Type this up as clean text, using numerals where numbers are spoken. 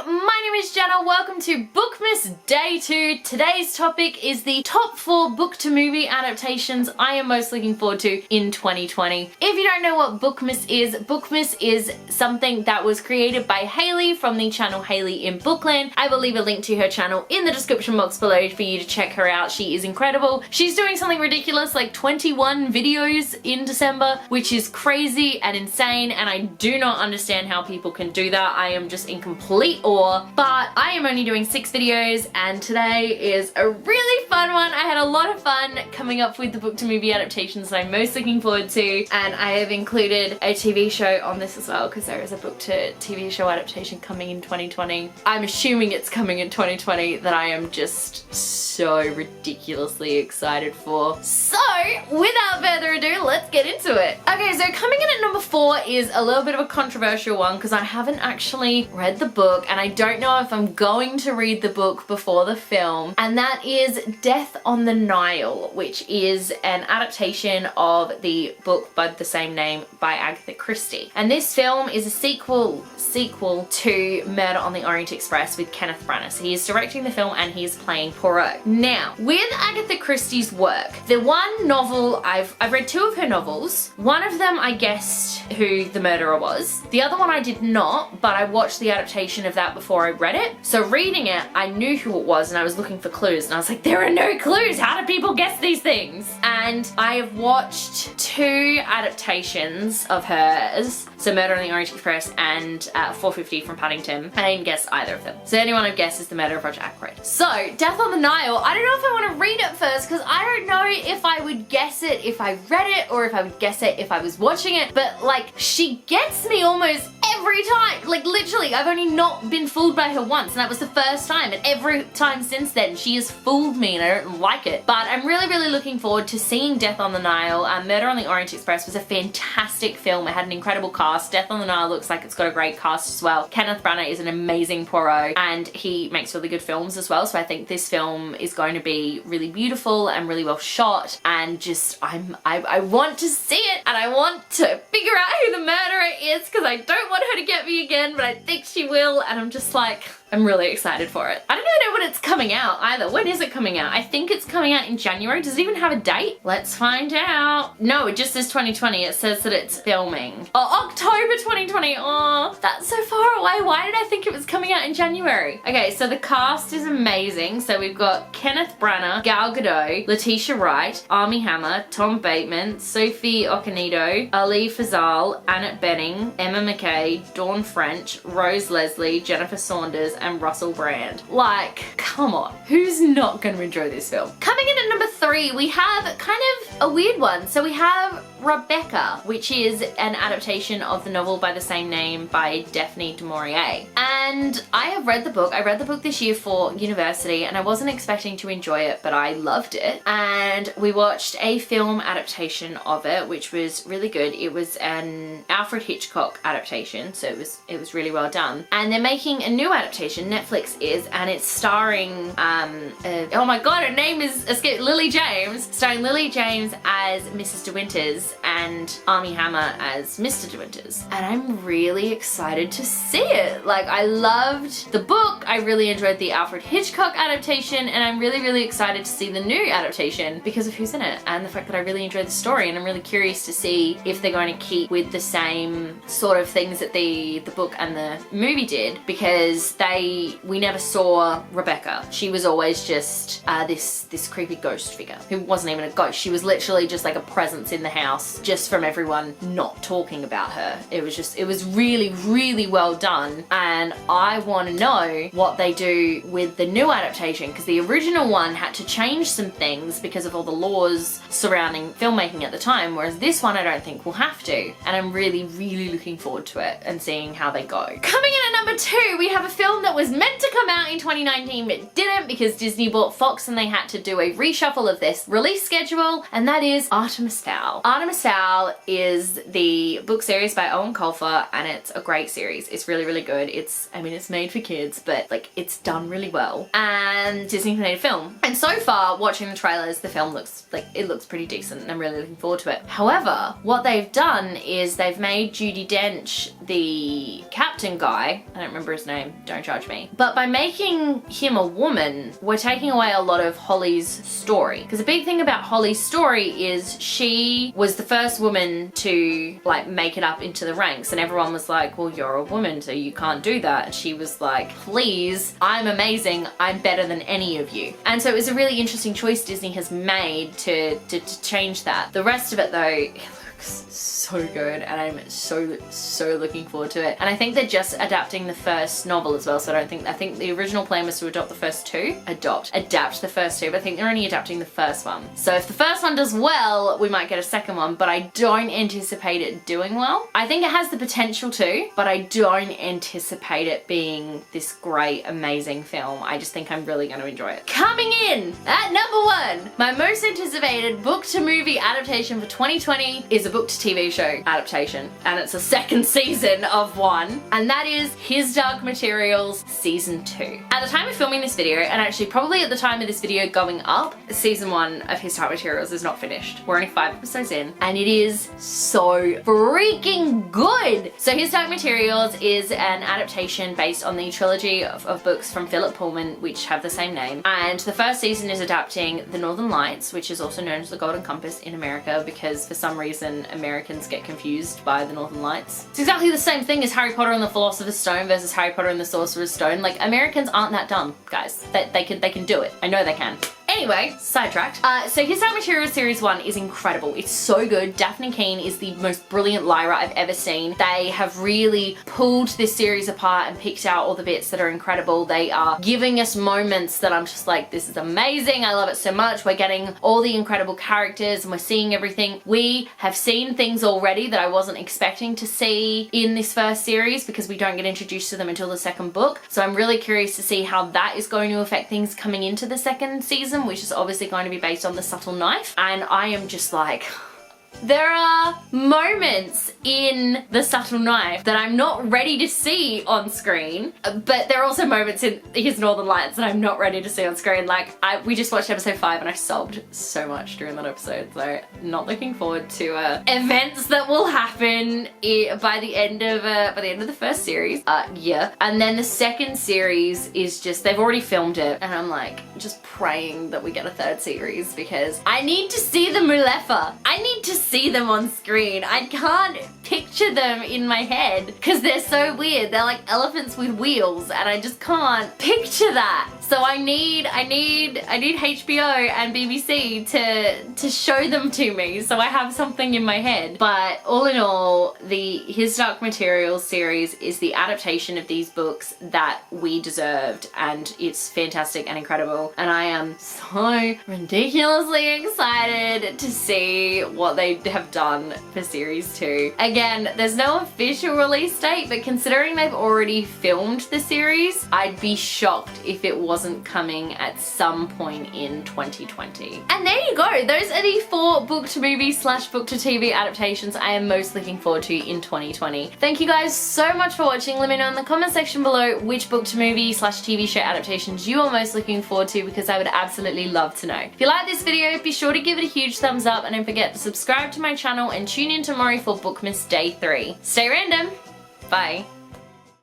my name is Jenna. Welcome to BOOKMAS Day 2. Today's topic is the top 4 book to movie adaptations I am most looking forward to in 2020. If you don't know what BOOKMAS is something that was created by Hayley from the channel Hayley in Bookland. I will leave a link to her channel in the description box below for you to check her out. She is incredible. She's doing something ridiculous like 21 videos in December, which is crazy and insane, and I do not understand how people can do that. I am just in complete awe, but I am only doing 6 videos and today is a really fun one. I had a lot of fun coming up with the book to movie adaptations that I'm most looking forward to, and I have included a TV show on this as well because there is a book to TV show adaptation coming in 2020. I'm assuming it's coming in 2020 that I am just so ridiculously excited for. So without further ado, let's get into it. Okay, so coming in at number 4 is a little bit of a controversial one because I haven't actually read the book and I don't know if I'm going to read the book before the film, and that is Death on the Nile, which is an adaptation of the book by the same name by Agatha Christie. And this film is a sequel to Murder on the Orient Express with Kenneth Branagh. So he is directing the film and he is playing Poirot. Now, with Agatha Christie's work, the one novel, I've read 2 of her novels. One of them I guessed who the murderer was. The other one I did not, but I watched the adaptation of that before I read it. So reading it, I knew who it was and I was looking for clues and I was like, there are no clues. How do people guess these things? And I have watched 2 adaptations of hers. So Murder on the Orient Express and 450 from Paddington. And I didn't guess either of them. So the only one I've guessed is The Murder of Roger Ackroyd. So Death on the Nile, I don't know if I want to read it first because I don't know if I would guess it if I read it or if I would guess it if I was watching it. But like, she gets me almost every time. Like literally, I've only not been fooled by her once and that was the first time, and every time since then she has fooled me and I don't like it. But I'm really looking forward to seeing Death on the Nile. Murder on the Orient Express was a fantastic film. It had an incredible cast. Death on the Nile looks like it's got a great cast as well. Kenneth Branagh is an amazing Poirot and he makes really good films as well, so I think this film is going to be really beautiful and really well shot, and just I want to see it and I want to figure out who the murderer is because I don't want her to get me again, but I think she will, and I'm just like, I'm really excited for it. I don't even know when it's coming out either. When is it coming out? I think it's coming out in January. Does it even have a date? Let's find out. No, it just says 2020. It says that it's filming. Oh, October 2020. Oh, that's so far away. Why did I think it was coming out in January? Okay, so the cast is amazing. So we've got Kenneth Branagh, Gal Gadot, Letitia Wright, Armie Hammer, Tom Bateman, Sophie Okonedo, Ali Fazal, Annette Bening, Emma McKay, Dawn French, Rose Leslie, Jennifer Saunders, and Russell Brand. Like, come on, who's not going to enjoy this film? Coming in at number 3, we have kind of a weird one. So we have Rebecca, which is an adaptation of the novel by the same name by Daphne du Maurier. And I have read the book. I read the book this year for university and I wasn't expecting to enjoy it, but I loved it. And we watched a film adaptation of it, which was really good. It was an Alfred Hitchcock adaptation, so it was really well done. And they're making a new adaptation, Netflix is, and it's starring, oh my god, her name is Lily James, starring Lily James as Mrs. De Winters and Armie Hammer as Mr. De Winters. And I'm really excited to see it. Like, I loved the book, I really enjoyed the Alfred Hitchcock adaptation, and I'm really excited to see the new adaptation because of who's in it and the fact that I really enjoyed the story, and I'm really curious to see if they're going to keep with the same sort of things that the book and the movie did, because we never saw Rebecca. She was always just this creepy ghost figure who wasn't even a ghost. She was literally just like a presence in the house just from everyone not talking about her. It was really well done, and I want to know what they do with the new adaptation, because the original one had to change some things because of all the laws surrounding filmmaking at the time, whereas this one I don't think will have to, and I'm really looking forward to it and seeing how they go. Coming in at number 2, we have a film that was meant to come out in 2019 but didn't because Disney bought Fox and they had to do a reshuffle of this release schedule, and that is Artemis Fowl. Artemis Fowl is the book series by Owen Colfer, and it's a great series. It's really good. I mean, it's made for kids, but like, it's done really well, and Disney made a film. And so far, watching the trailers, the film looks pretty decent, and I'm really looking forward to it. However, what they've done is they've made Judi Dench the captain guy, I don't remember his name, don't judge me. But by making him a woman, we're taking away a lot of Holly's story. Because the big thing about Holly's story is she was the first woman to like make it up into the ranks, and everyone was like, well, you're a woman, so you can't do that. And she was like, please, I'm amazing, I'm better than any of you. And so it was a really interesting choice Disney has made to change that. The rest of it though, it looks so good, and I'm so looking forward to it. And I think they're just adapting the first novel as well, so I think the original plan was to adapt the first two, adapt the first two, but I think they're only adapting the first one. So if the first one does well, we might get a second one, but I don't anticipate it doing well. I think it has the potential to, but I don't anticipate it being this great, amazing film. I just think I'm really going to enjoy it. Coming in at number 1, my most anticipated book to movie adaptation for 2020 is a book to TV show adaptation, and it's a second season of one, and that is His Dark Materials Season 2. At the time of filming this video, and actually probably at the time of this video going up, Season 1 of His Dark Materials is not finished. We're only 5 episodes in, and it is so freaking good! So His Dark Materials is an adaptation based on the trilogy of books from Philip Pullman, which have the same name, and the first season is adapting The Northern Lights, which is also known as the Golden Compass in America, because for some reason Americans get confused by the Northern Lights. It's exactly the same thing as Harry Potter and the Philosopher's Stone versus Harry Potter and the Sorcerer's Stone. Like, Americans aren't that dumb, guys. They can do it. I know they can. Anyway, sidetracked. So His Dark Materials Series 1 is incredible. It's so good. Daphne Keane is the most brilliant Lyra I've ever seen. They have really pulled this series apart and picked out all the bits that are incredible. They are giving us moments that I'm just like, this is amazing. I love it so much. We're getting all the incredible characters and we're seeing everything. We have seen things already that I wasn't expecting to see in this first series because we don't get introduced to them until the second book. So I'm really curious to see how that is going to affect things coming into the second season, which is obviously going to be based on The Subtle Knife. And I am just like, there are moments in The Subtle Knife that I'm not ready to see on screen, but there are also moments in His Northern Lights that I'm not ready to see on screen. Like, we just watched episode 5 and I sobbed so much during that episode, so not looking forward to events that will happen by the end of the first series. Yeah. And then the second series is just, they've already filmed it, and I'm like, just praying that we get a third series because I need to see the Mulefa. I need to see them on screen. I can't picture them in my head because they're so weird. They're like elephants with wheels, and I just can't picture that. So I need HBO and BBC to show them to me so I have something in my head. But all in all, the His Dark Materials series is the adaptation of these books that we deserved, and it's fantastic and incredible. And I am so ridiculously excited to see what they have done for series 2. Again, there's no official release date, but considering they've already filmed the series, I'd be shocked if it wasn't coming at some point in 2020. And there you go. Those are the 4 book to movie / book to TV adaptations I am most looking forward to in 2020. Thank you guys so much for watching. Let me know in the comment section below which book to movie / TV show adaptations you are most looking forward to, because I would absolutely love to know. If you like this video, be sure to give it a huge thumbs up, and don't forget to subscribe to my channel and tune in tomorrow for Bookmas Day 3. Stay random. Bye.